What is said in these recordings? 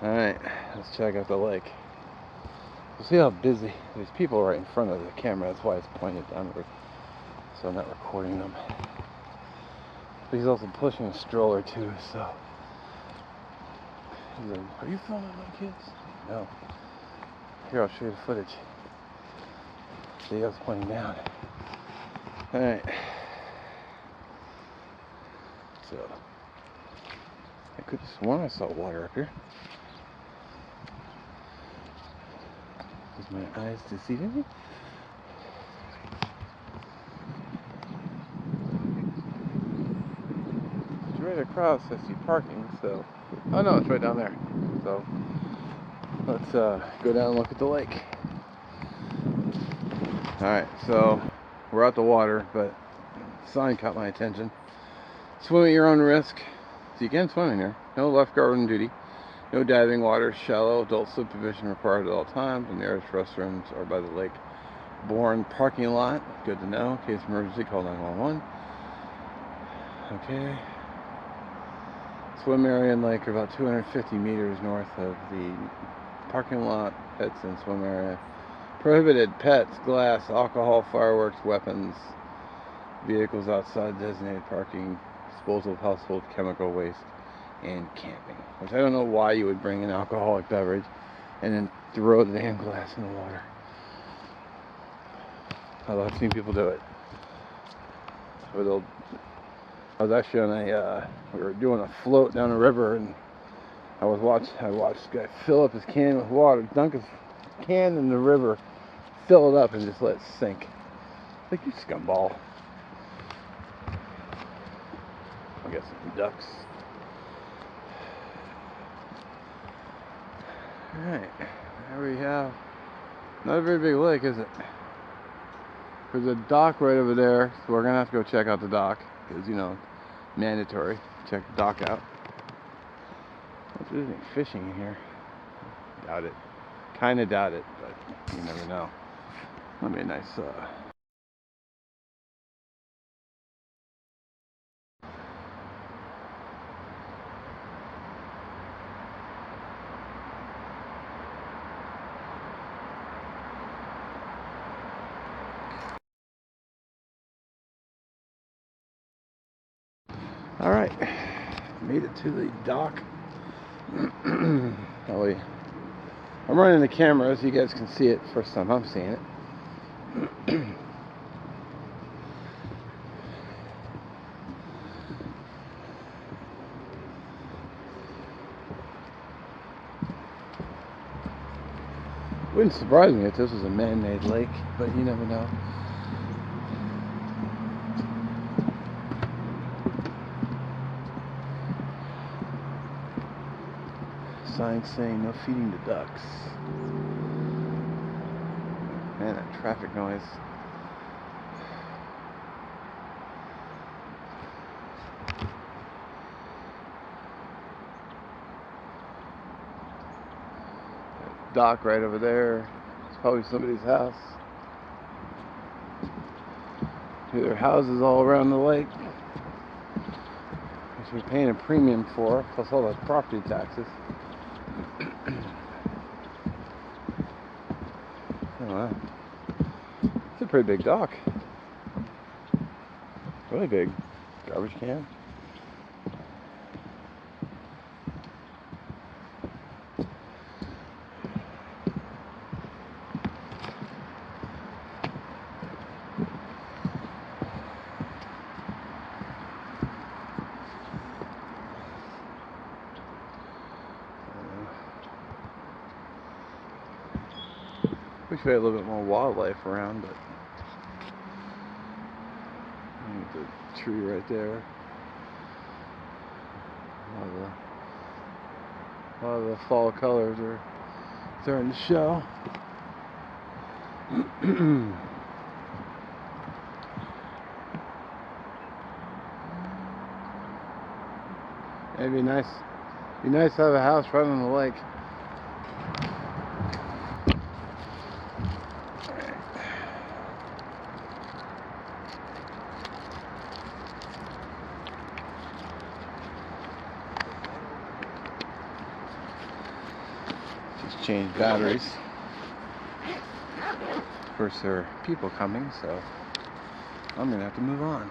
Alright, let's check out the lake. We'll see how busy. There's people right in front of the camera, that's why it's pointed downward. So I'm not recording them. But he's also pushing a stroller too, so. He's like, are you filming my kids? No. Here, I'll show you the footage. See, I was pointing down. Alright. So, I could have sworn I saw water up here. Is my eyes deceiving me? Right across, I see parking, so. Oh no, it's right down there. So, let's go down and look at the lake. Alright, so we're out the water, but the sign caught my attention. Swim at your own risk. So you can swim in here. No lifeguard on duty. No diving. Water shallow. Adult supervision required at all times. And the nearest restrooms are by the lake. Boren parking lot. Good to know. In case of emergency, call 911. Okay. Swim area and lake are about 250 meters north of the parking lot. Pets and swim area. Prohibited pets, glass, alcohol, fireworks, weapons, vehicles outside designated parking, disposal of household chemical waste, and camping. Which I don't know why you would bring an alcoholic beverage and then throw the damn glass in the water. Although I've seen people do it. I was actually on we were doing a float down a river, and I watched this guy fill up his can with water, dunk his can in the river, fill it up, and just let it sink. Like, you scumball. I got some ducks. Alright, there we have. Not a very big lake, is it? There's a dock right over there, so we're gonna have to go check out the dock, because, you know, mandatory. Check the dock out. If there's any fishing in here, doubt it. Kinda doubt it, but you never know. That'd be a nice Alright, made it to the dock. I'm running the camera so you guys can see it. First time I'm seeing it. Wouldn't surprise me if this was a man-made lake, but you never know. Sign saying no feeding to ducks. Man, that traffic noise. That dock right over there. It's probably somebody's house. There are houses all around the lake, which we're paying a premium for, plus all those property taxes. Oh, wow. It's a pretty big dock. Really big. Garbage can. Wish we had a little bit more wildlife around, but the tree right there. A lot of the fall colors are starting to show. It'd be nice to have a house right on the lake. change batteries. Of course, there are people coming, so I'm gonna have to move on.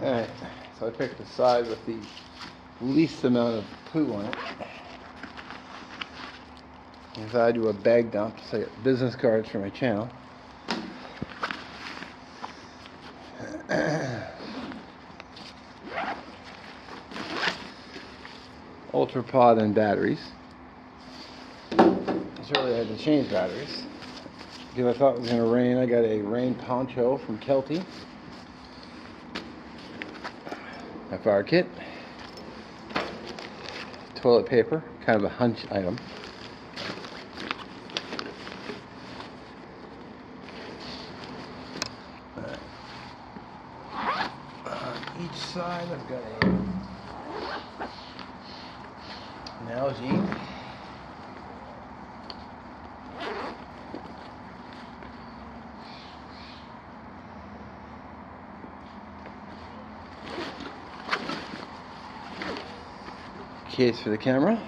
Alright, so I picked the side with the least amount of poo on it. If I do a bag dump, so I get business cards for my channel. Ultra pod and batteries. It's really hard to change batteries. Because I thought it was going to rain, I got a rain poncho from Kelty. A fire kit. Toilet paper, kind of a hunch item. On each side I've got an Nalgene. Case for the camera.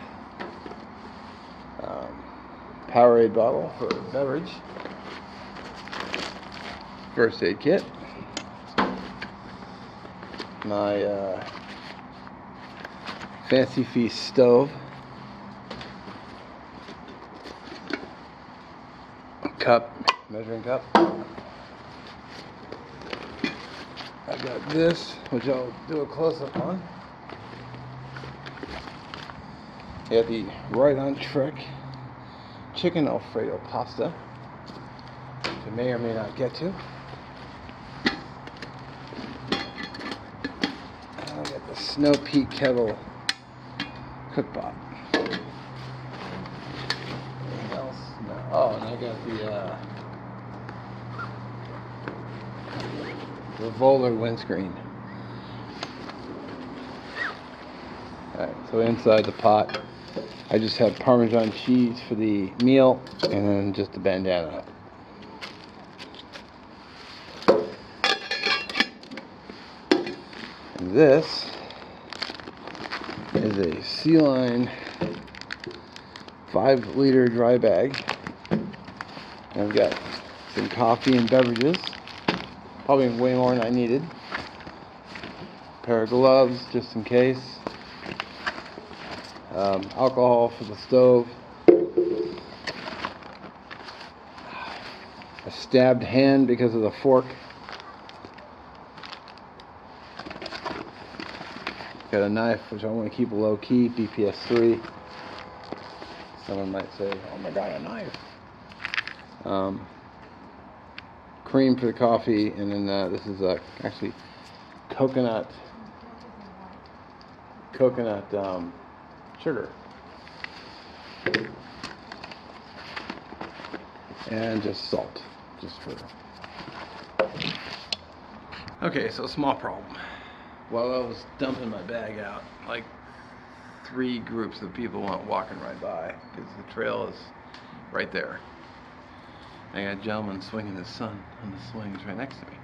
Powerade bottle for beverage. First aid kit. My Fancy Feast stove. Cup, measuring cup. I got this, which I'll do a close-up on. I got the Right on Trick chicken Alfredo pasta, which I may or may not get to. And I got the Snow Peak Kettle cookpot. Anything else? No. Oh, and I got the Volar windscreen. Alright, so inside the pot, I just have Parmesan cheese for the meal, and then just a bandana. And this is a Sea Line 5-liter dry bag. And I've got some coffee and beverages, probably way more than I needed. A pair of gloves, just in case. Alcohol for the stove. A stabbed hand because of the fork. Got a knife, which I want to keep low key, BPS 3. Someone might say, oh my god, a knife. Cream for the coffee, and then this is actually coconut sugar. And just salt, just for... Okay, so small problem. While I was dumping my bag out, like 3 groups of people went walking right by, because the trail is right there. I got a gentleman swinging his son on the swings right next to me.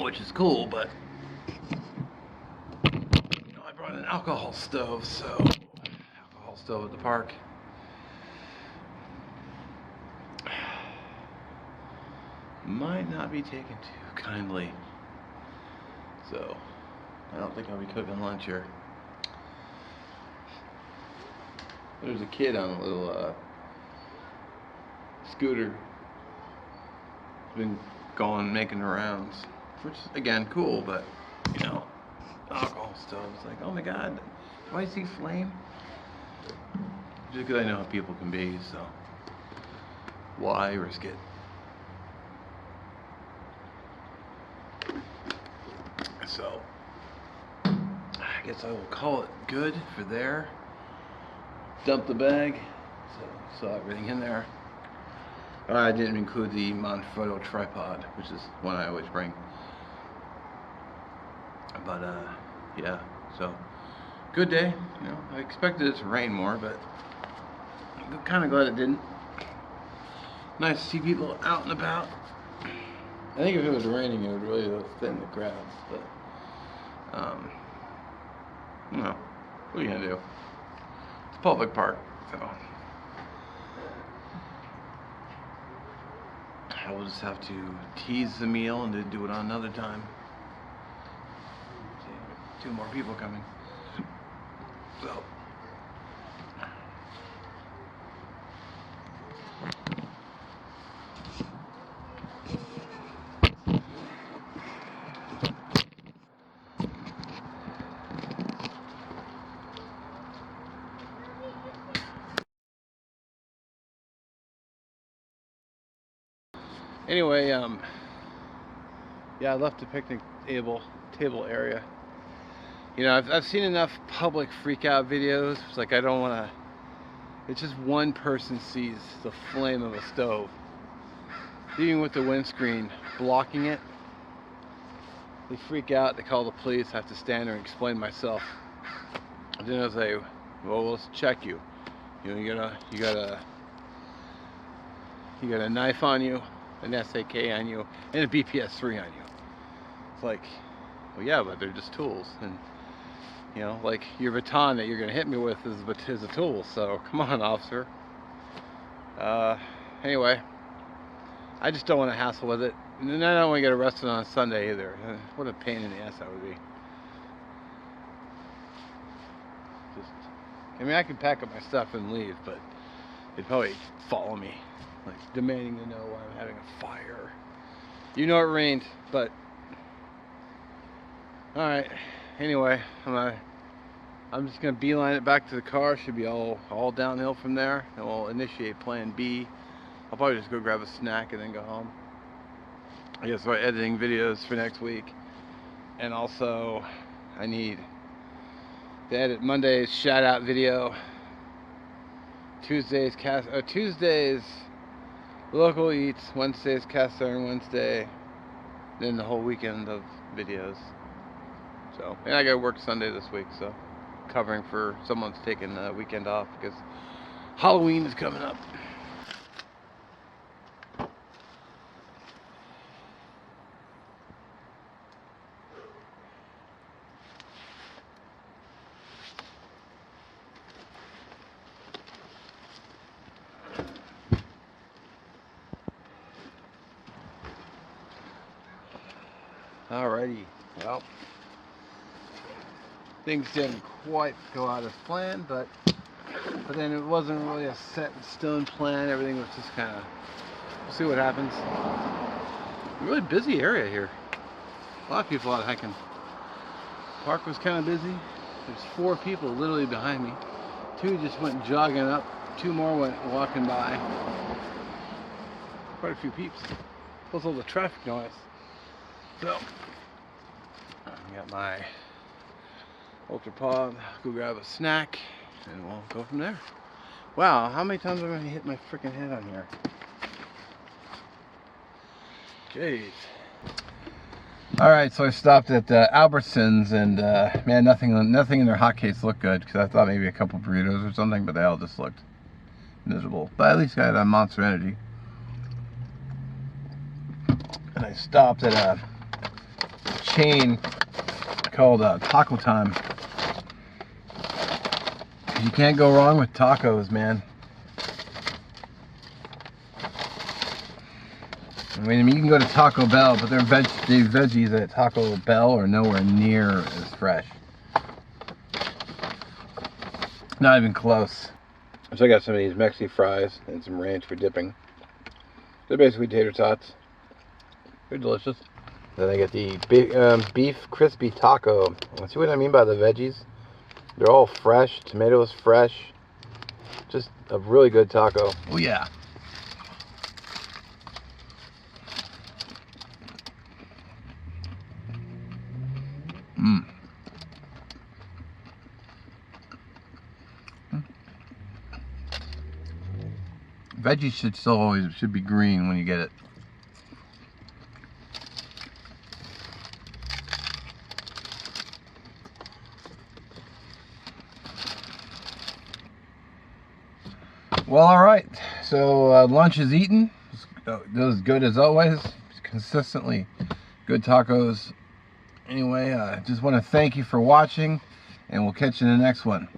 Which is cool, but you know, I brought an alcohol stove, so alcohol stove at the park. Might not be taken too kindly, so I don't think I'll be cooking lunch here. There's a kid on a little scooter has been going, making the rounds, which is, again, cool, but, you know, alcohol stoves, like, oh my god, do I see flame? Just because I know how people can be, so why risk it? So, I guess I will call it good for there. Dump the bag, so saw everything in there. I didn't include the Manfrotto tripod, which is one I always bring. But yeah, so good day. You know, I expected it to rain more, but I'm kind of glad it didn't. Nice to see people out and about. I think if it was raining, it would really thin the crowds, but you know, what are you gonna do? It's a public park, so I will just have to tease the meal and then do it on another time. See, 2 more people coming. So. Anyway, yeah, I left the picnic table area. You know, I've seen enough public freak out videos. It's like I don't want to. It's just one person sees the flame of a stove, even with the windscreen blocking it. They freak out. They call the police. I have to stand there and explain myself. And then I say, "Well, let's check you. You know, you got a knife on you, an SAK on you, and a BPS-3 on you." It's like, well, yeah, but they're just tools, and you know, like your baton that you're gonna hit me with is a tool. So come on, officer. Anyway, I just don't want to hassle with it, and then I don't want to get arrested on Sunday either. What a pain in the ass that would be. Just, I mean, I could pack up my stuff and leave, but they'd probably follow me, like demanding to know why I'm having a fire. You know it rained, but all right. Anyway, I'm just gonna beeline it back to the car. Should be all downhill from there, and we'll initiate Plan B. I'll probably just go grab a snack and then go home. I guess start editing videos for next week, and also I need to edit Monday's shout out video, Tuesday's local eats, Wednesday's cast iron Wednesday, then the whole weekend of videos. So, and I got to work Sunday this week, so covering for someone's taking a weekend off because Halloween is coming up. Alrighty, well, things didn't quite go out as planned, but then it wasn't really a set in stone plan. Everything was just kind of, we'll see what happens. Really busy area here. A lot of people out hiking. Park was kind of busy. There's 4 people literally behind me. 2 just went jogging up. 2 more went walking by. Quite a few peeps. Plus all the traffic noise. So, I got my Ultra Pod, go grab a snack, and we'll go from there. Wow, how many times am I going to hit my freaking head on here? Jeez. Alright, so I stopped at Albertsons, and man, nothing in their hotcakes looked good, because I thought maybe a couple burritos or something, but they all just looked miserable. But at least I had a Monster Energy. And I stopped at a chain called Taco Time. You can't go wrong with tacos, man. I mean, you can go to Taco Bell, but their veggies at Taco Bell are nowhere near as fresh. Not even close. So I got some of these Mexi fries and some ranch for dipping. They're basically tater tots. They're delicious. Then I get the beef crispy taco. See what I mean by the veggies? They're all fresh. Tomatoes fresh. Just a really good taco. Oh yeah. Veggies should be green when you get it. Well, all right. So lunch is eaten. It was good as always. Consistently good tacos. Anyway, I just want to thank you for watching, and we'll catch you in the next one.